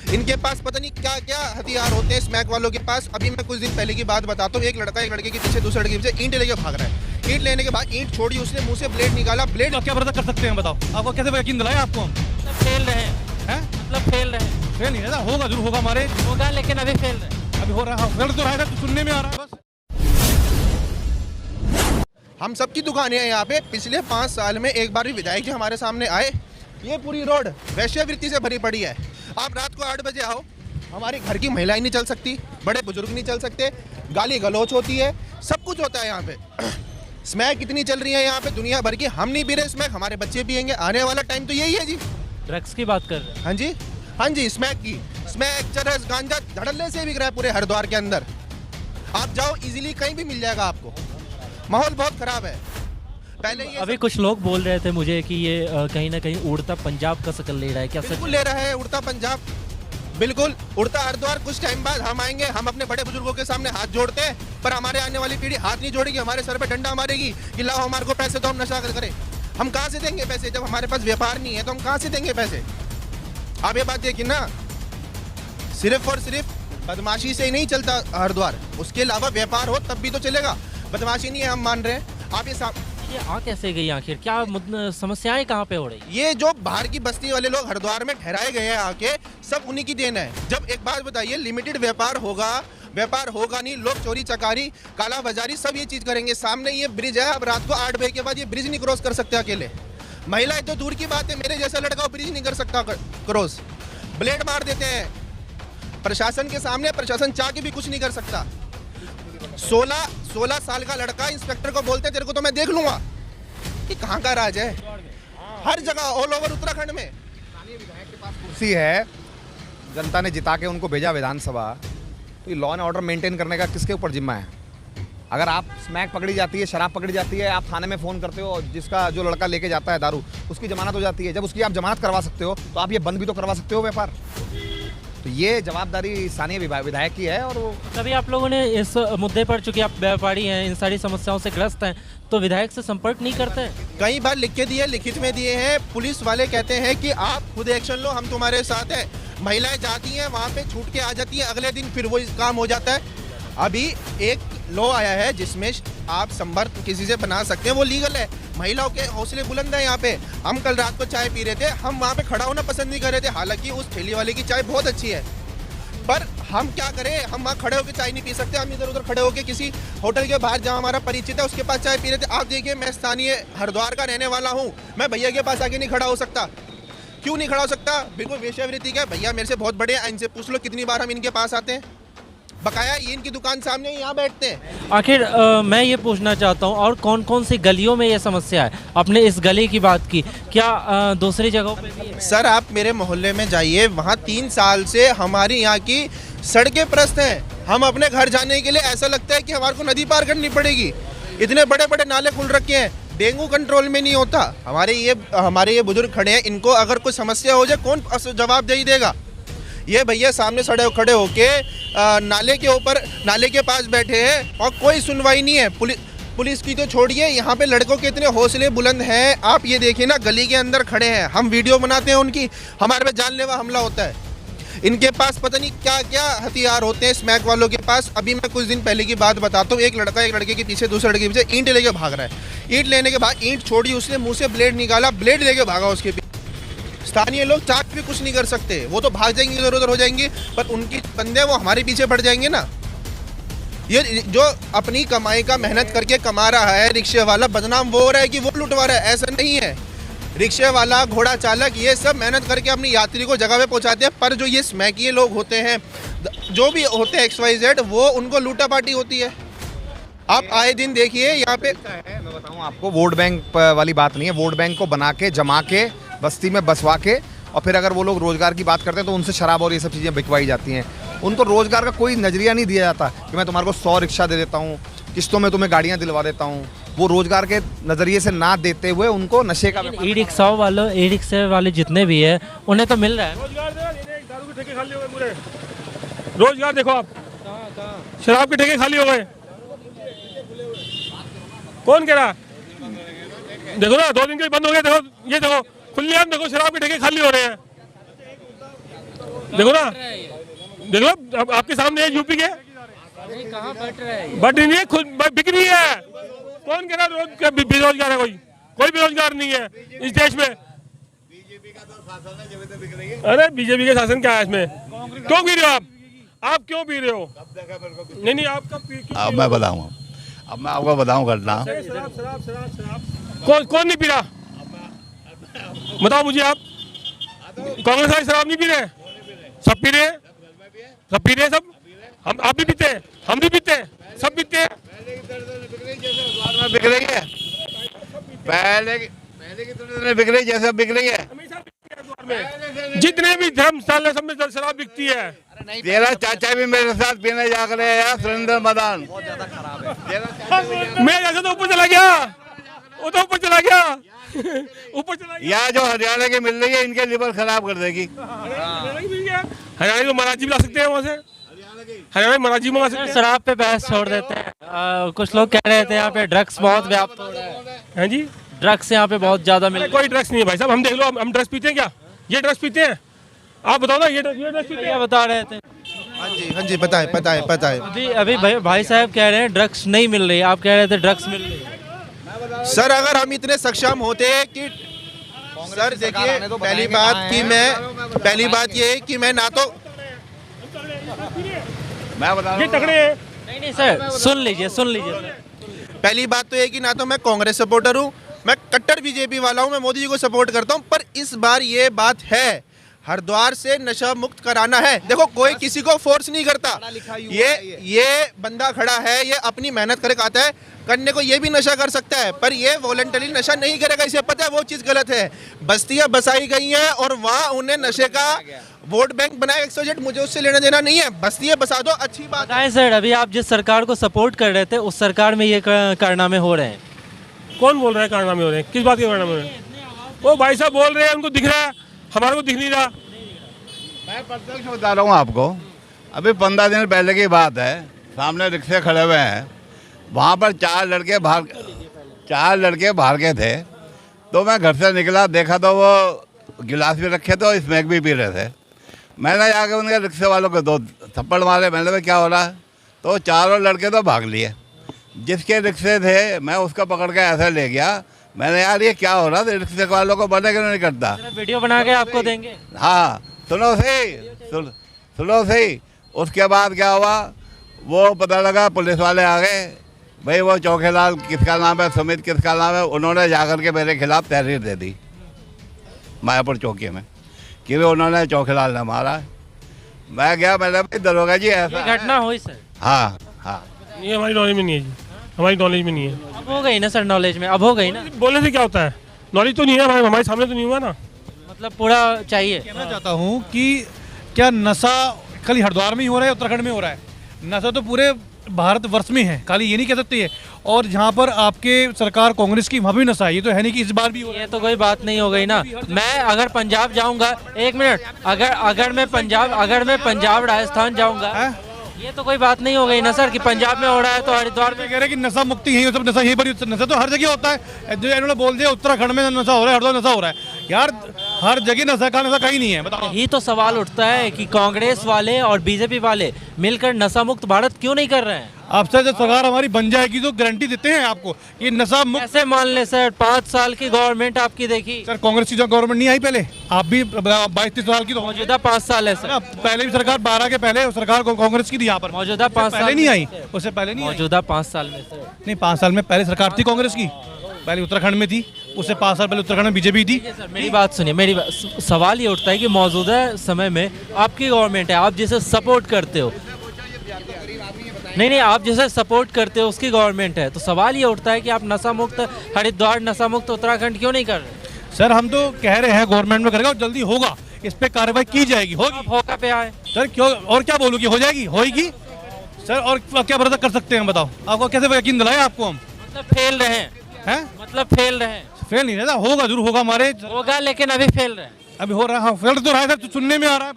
इनके पास पता नहीं क्या क्या हथियार होते हैं स्मैक वालों के पास। अभी मैं कुछ दिन पहले की बात बताता हूँ, एक लड़का एक लड़के के पीछे दूसरे लड़के के पीछे ईंट लेके भाग रहा है। ईंट लेने के बाद ईंट छोड़ी, उसने मुंह से ब्लेड निकाला। ब्लेड तो क्या बर्दाश्त कर सकते हैं बताओ, आपको कैसे यकीन दिलाया आपको हम? फेल रहे हैं, मतलब फेल रहे हैं। फेल नहीं है ना, होगा जरूर होगा, हमारे होगा लेकिन अभी फेल रहे। अभी हो रहा है, फेल तो रहा है, तो सुनने में आ रहा है बस। हम सबकी दुकानें हैं यहाँ पे। पिछले 5 साल में एक बार भी विधायक जी हमारे सामने आए? ये पूरी रोड वैश्यावृत्ति से भरी पड़ी है। आप रात को 8 बजे आओ, हमारी घर की महिलाएं नहीं चल सकती, बड़े बुजुर्ग नहीं चल सकते, गाली गलौच होती है, सब कुछ होता है यहाँ पे। स्मैक कितनी चल रही है यहाँ पे दुनिया भर की। हम नहीं पी रहे स्मैक, हमारे बच्चे पियेंगे। आने वाला टाइम तो यही है जी। ड्रग्स की बात कर रहे हैं? हाँ जी, हाँ जी, स्मैक की। स्मैक, चरस, गांजा धड़ल्ले से बिक रहा है पूरे हरिद्वार के अंदर। आप जाओ, इजीली कहीं भी मिल जाएगा आपको। माहौल बहुत खराब है। पहले ये अभी कुछ लोग बोल रहे थे मुझे कि ये कहीं ना कहीं उड़ता पंजाब का शक्ल ले रहा है, क्या सच? बिल्कुल ले रहा है उड़ता पंजाब, बिल्कुल उड़ता हरिद्वार। कुछ टाइम बाद हम आएंगे, हम अपने बड़े बुजुर्गों के सामने हाथ जोड़ते हैं, पर हमारे आने वाली पीढ़ी हाथ नहीं जोड़ेगी, हमारे सर पे डंडा मारेगी कि लाओ हमारे को पैसे तो हम नशा करें। हम कहाँ से देंगे पैसे? जब हमारे पास व्यापार नहीं है तो हम कहाँ से देंगे पैसे? आप ये बात देखिए ना, सिर्फ और सिर्फ बदमाशी से ही नहीं चलता हरिद्वार, उसके अलावा व्यापार हो तब भी तो चलेगा। बदमाशी नहीं है, हम मान रहे हैं। आप ये आ कैसे गई आखिर, क्या समस्याएं कहाँ पे हो रही? ये जो बाहर की बस्ती वाले लोग हरिद्वार में ठहराए गए हैं आके, सब उन्हीं की देन है। जब एक बात बताइए, लिमिटेड व्यापार होगा नहीं, लोग चोरी चकारी काला बाजारी सब ये चीज करेंगे। सामने ये ब्रिज है, अब रात को 8 बजे के बाद ये ब्रिज नहीं क्रॉस कर सकते अकेले। महिलाएं तो दूर की बात है, मेरे जैसा लड़का ब्रिज नहीं कर सकता क्रॉस। ब्लेड मार देते हैं प्रशासन के सामने, प्रशासन चाह के भी कुछ नहीं कर सकता। 16 साल का लड़का इंस्पेक्टर को बोलते तेरे को तो मैं देख लूंगा। कि कहाँ का राज है? हर जगह ऑल ओवर उत्तराखंड में कुर्सी है, जनता ने जिता के उनको भेजा विधानसभा, तो ये लॉ एंड ऑर्डर मेंटेन करने का किसके ऊपर जिम्मा है? अगर आप स्मैक पकड़ी जाती है, शराब पकड़ी जाती है, आप थाने में फ़ोन करते हो, जिसका जो लड़का लेके जाता है दारू, उसकी जमानत हो जाती है। जब उसकी आप जमानत करवा सकते हो तो आप ये बंद भी तो करवा सकते हो व्यापार। तो ये जवाबदारी स्थानीय विधायक की है। और वो कभी आप लोगों ने इस मुद्दे पर, चूंकि आप व्यापारी हैं, इन सारी समस्याओं से ग्रस्त हैं, तो विधायक से संपर्क नहीं करते हैं? कई बार लिख के दिए, लिखित में दिए हैं। पुलिस वाले कहते हैं कि आप खुद एक्शन लो, हम तुम्हारे साथ हैं। महिलाएं जाती हैं वहाँ पे, छूट के आ जाती हैं, अगले दिन फिर वो काम हो जाता है। अभी एक लॉ आया है जिसमें आप संपर्क किसी से बना सकते हैं, वो लीगल है। महिलाओं के हौसले बुलंद है यहाँ पे। हम कल रात को चाय पी रहे थे, हम वहाँ पे खड़ा होना पसंद नहीं कर रहे थे, हालांकि उस ठेली वाले की चाय बहुत अच्छी है, पर हम क्या करें, हम वहाँ खड़े होकर चाय नहीं पी सकते। हम इधर उधर खड़े होकर किसी होटल के बाहर जहाँ हमारा परिचित है उसके पास चाय पी रहे थे। आप देखिए, मैं स्थानीय हरिद्वार का रहने वाला हूँ, मैं भैया के पास आके नहीं खड़ा हो सकता। क्यों नहीं खड़ा हो सकता? बिल्कुल वेश्यावृत्ति का भैया मेरे से बहुत बड़े हैं, इनसे पूछ लो कितनी बार हम इनके पास आते हैं। बकाया ये इनकी दुकान सामने यहाँ बैठते हैं। आखिर मैं ये पूछना चाहता हूँ, और कौन कौन सी गलियों में ये समस्या है? आपने इस गली की बात की, क्या दूसरी जगहों पे भी है? सर आप मेरे मोहल्ले में जाइए, वहाँ 3 साल से हमारी यहाँ की सड़कें प्रस्त हैं। हम अपने घर जाने के लिए ऐसा लगता है कि हमारे को नदी पार करनी पड़ेगी। इतने बड़े बड़े नाले खुल रखे हैं, डेंगू कंट्रोल में नहीं होता। हमारे ये बुजुर्ग खड़े हैं, इनको अगर कोई समस्या हो जाए कौन जवाब दे देगा? ये भैया सामने खड़े होके नाले के पास बैठे हैं और कोई सुनवाई नहीं है। पुलिस की तो छोड़िए, यहाँ पे लड़कों के इतने हौसले बुलंद हैं। आप ये देखिए ना, गली के अंदर खड़े हैं, हम वीडियो बनाते हैं उनकी, हमारे पे जानलेवा हमला होता है। इनके पास पता नहीं क्या क्या हथियार होते हैं स्मैक वालों के पास। अभी मैं कुछ दिन पहले की बात बताता हूँ, एक लड़का एक लड़के के पीछे दूसरे लड़के के पीछे ईंट लेके भाग रहा है। ईंट लेने के बाद ईंट छोड़ी, उसने मुँह से ब्लेड निकाला, ब्लेड लेके भागा उसके पीछे। स्थानीय लोग चाक भी कुछ नहीं कर सकते, वो तो भाग जाएंगे, इधर उधर हो जाएंगे, पर उनकी बंदे वो हमारे पीछे पड़ जाएंगे ना। ये जो अपनी कमाई का मेहनत करके कमा रहा है रिक्शे वाला, बदनाम वो हो रहा है कि वो लुटवा रहा है, ऐसा नहीं है। रिक्शे वाला, घोड़ा चालक, ये सब मेहनत करके अपनी यात्री को जगह पे पहुंचाते हैं, पर जो ये स्मैकिए लोग होते हैं, जो भी होते हैं XYZ, वो उनको लूटा पाटी होती है। आप आए दिन देखिए यहाँ पे। मैं बताऊँ आपको, वोट बैंक वाली बात नहीं है। वोट बैंक को बना के, जमा के, बस्ती में बसवा के, और फिर अगर वो लोग रोजगार की बात करते हैं तो उनसे शराब और ये सब चीज़ें बिकवाई जाती हैं। उनको रोजगार का कोई नजरिया नहीं दिया जाता कि मैं तुम्हारे को 100 रिक्शा दे देता हूँ, किस्तों में तुम्हें गाड़ियाँ दिलवा देता हूँ। वो रोजगार के नजरिए से ना देते हुए उनको नशे का ई रिक्शा वाले जितने भी है उन्हें तो मिल रहा है रोजगार। दारू के ठेके खाली हो गए पूरे। रोजगार देखो आप, शराब के ठेके खाली हो गए। कौन कह रहा? देखो ना, 2 दिन के बंद हो गए। देखो ये देखो, खुलेआम देखो, शराब के ठेके खाली हो रहे हैं। देखो ना, देखो अब आपके सामने है यूपी के, कहाँ बट रहा है? बट नहीं है, खुद बिक रही है। कौन कह रहा रोज बेरोजगार है? कोई बेरोजगार नहीं है इस देश में। अरे बीजेपी का शासन क्या है इसमें? क्यों पी रहे हो आप क्यों पी रहे हो? नहीं आप कब अब मैं बताऊँ, अब मैं आपको बताऊँ घटना। कौन नहीं पी रहा? बताओ मुझे आप। कांग्रेस वाले शराब नहीं पी रहे? सब पी रहे हैं, सब पी रहे हैं सब। हम आप भी पीते हैं, हम भी पीते हैं, सब पीते हैं। बिक रही है, पहले की तुलना में बिक रही जैसे बिक रही है। जितने भी धर्मशाला सब में शराब बिकती है। तेरा चाचा भी मेरे साथ पीने जा रहे हैं यार, सुरेंद्र मदान। मैं जैसे तो ऊपर चला गया, वो तो ऊपर चला गया, ऊपर चला गया। यहाँ जो हरियाणा की मिल रही है इनके लिवर खराब कर देगी। हरियाणा को महाराजी भी ला सकते हैं वहाँ से, हरियाणा महाराजी मंगा सकते हैं। शराब पे बहस छोड़ देते हैं। कुछ लोग कह रहे थे यहाँ पे ड्रग्स बहुत व्याप्त हो रहा है जी, ड्रग्स यहाँ पे बहुत ज्यादा मिल। कोई ड्रग्स नहीं है भाई साहब। हम देख लो, हम ड्रग्स पीते हैं क्या? ये ड्रग्स पीते हैं? आप बताओ ना, ये ड्रग्स पीते हैं? बता रहे थे। हाँ जी बताए। अभी भाई साहब कह रहे हैं ड्रग्स नहीं मिल रही, आप कह रहे थे ड्रग्स मिल रही है। सर अगर हम इतने सक्षम होते कि सर देखिए, पहली बात ये है कि मैं ना तो मैं बता ये रहा तगड़े हैं। नहीं सर, सुन लीजिए पहली बात तो ये कि ना तो मैं कांग्रेस सपोर्टर हूँ, मैं कट्टर बीजेपी वाला हूँ, मैं मोदी जी को सपोर्ट करता हूँ। पर इस बार ये बात है, हरिद्वार से नशा मुक्त कराना है। देखो कोई किसी को फोर्स नहीं करता। ये बंदा खड़ा है, ये अपनी मेहनत करके आता है, करने को ये भी नशा कर सकता है, पर ये वॉलंटरी नशा नहीं करेगा। इसे पता है वो चीज़ गलत है। बस्तियां बसाई गई हैं और वहाँ उन्हें नशे का वोट बैंक बनाया 100 मुझे उससे लेना देना नहीं है। बस्तियां बसा दो, अच्छी बात है। सर अभी आप जिस सरकार को सपोर्ट कर रहे थे उस सरकार में ये कारनामे हो रहे हैं। कौन बोल रहा है कारनामे हो रहे हैं? किस बात के कारनामे हो रहे हैं? वो भाई साहब बोल रहे हैं, उनको दिख रहा है, हमारे को दिख नहीं रहा। मैं प्रत्यक्ष बता रहा हूँ आपको। अभी 15 दिन पहले की बात है, सामने रिक्शे खड़े हुए हैं, वहाँ पर 4 लड़के बाहर के थे। तो मैं घर से निकला, देखा तो वो गिलास भी रखे थे और स्मैक भी पी रहे थे। मैंने जाके उनके रिक्शे वालों को 2 थप्पड़ मारे। मैंने कहा क्या हो रहा है? तो चारों लड़के तो भाग लिए। जिसके रिक्शे थे मैं उसको पकड़ के ऐसे ले गया। मैंने यार ये क्या हो रहा था, रिक्शे वालों को बने क्यों नहीं करता? वीडियो बना के आपको देंगे। हाँ सुनो सही। उसके बाद क्या हुआ, वो पता लगा, पुलिस वाले आ गए। भाई वो चौकीदार किसका नाम है, सुमित किसका नाम है, उन्होंने जाकर के मेरे खिलाफ तहरीर दे दी मायापुर चौकी में कि उन्होंने चौकीदार ने मारा। मैं गया, मैंने भाई दरोगा जी ऐसा घटना हुई सर? हाँ ये हमारी नॉलेज में नहीं है जी, हमारी नॉलेज में नहीं है। अब हो गई ना सर, नॉलेज में अब हो गई ना। बोलने से क्या होता है? नॉलेज तो नहीं है हमारे सामने, तो नहीं हुआ ना। मतलब पूरा चाहिए। कहना चाहता हूँ कि क्या नशा खाली हरिद्वार में ही हो रहा है, उत्तराखंड में हो रहा है? नशा तो पूरे भारतवर्ष में है, खाली ये नहीं कह सकते है। और जहाँ पर आपके सरकार कांग्रेस की, वहाँ भी नशा है। ये तो है नहीं कि इस बार भी हो रहा है। ये तो कोई बात नहीं हो गई ना। मैं अगर पंजाब जाऊंगा, एक मिनट, अगर मैं पंजाब राजस्थान जाऊंगा, ये तो कोई बात नहीं हो गई ना सर कि पंजाब में हो रहा है तो हरिद्वार में। कह रहे हैं कि नशा मुक्ति यही, सब नशा यही पर, नशा तो हर जगह होता है। जो इन्होंने बोल दिया उत्तराखंड में नशा हो रहा है, हरिद्वार नशा हो रहा है। यार हर जगह नशा का, नशा कहीं नहीं है। बताओ। यही तो सवाल उठता है कि कांग्रेस वाले और बीजेपी वाले मिलकर नशा मुक्त भारत क्यों नहीं कर रहे हैं? आपसे जब सरकार हमारी बन जाएगी तो गारंटी देते हैं आपको ये नशा मुक्त। कैसे मान ले सर? 5 साल की गवर्नमेंट आपकी देखी। सर कांग्रेस की जो गवर्नमेंट नहीं आई पहले, आप भी 22-23 साल की तो मौजूदा 5 साल है ना। सर। पहले भी सरकार 12 के पहले सरकार कांग्रेस की थी यहाँ पर। मौजूदा 5 साल पहले नहीं आई, उससे पहले नहीं आई। मौजूदा 5 साल में सर। नहीं 5 साल में पहले सरकार थी कांग्रेस की, पहले उत्तराखंड में थी, उससे 5 साल पहले उत्तराखंड में बीजेपी थी। सर मेरी बात सुनिए, सवाल ये उठता है कि मौजूदा समय में आपकी गवर्नमेंट है, आप जिसे सपोर्ट करते हो, नहीं आप जिसे सपोर्ट करते हो उसकी गवर्नमेंट है, तो सवाल ये उठता है कि आप नशा मुक्त हरिद्वार, नशा मुक्त उत्तराखंड क्यों नहीं कर रहे? सर हम तो कह रहे हैं गवर्नमेंट में करेगा और जल्दी होगा, इस पे कार्रवाई की जाएगी। होगी होगा पे आए सर, क्यों और क्या बोलूँ कि हो जाएगी, होगी सर। और क्या भरोसा कर सकते हैं बताओ? आपको कैसे यकीन दिलाए आपको हम? मतलब फेल रहे हैं, मतलब फेल रहे हैं। फेल नहीं रहता, होगा जरूर होगा हमारे, होगा लेकिन अभी फेल रहे हैं। अभी हो रहा है। हाँ फेल तो रहा है सर, सुनने में आ रहा है।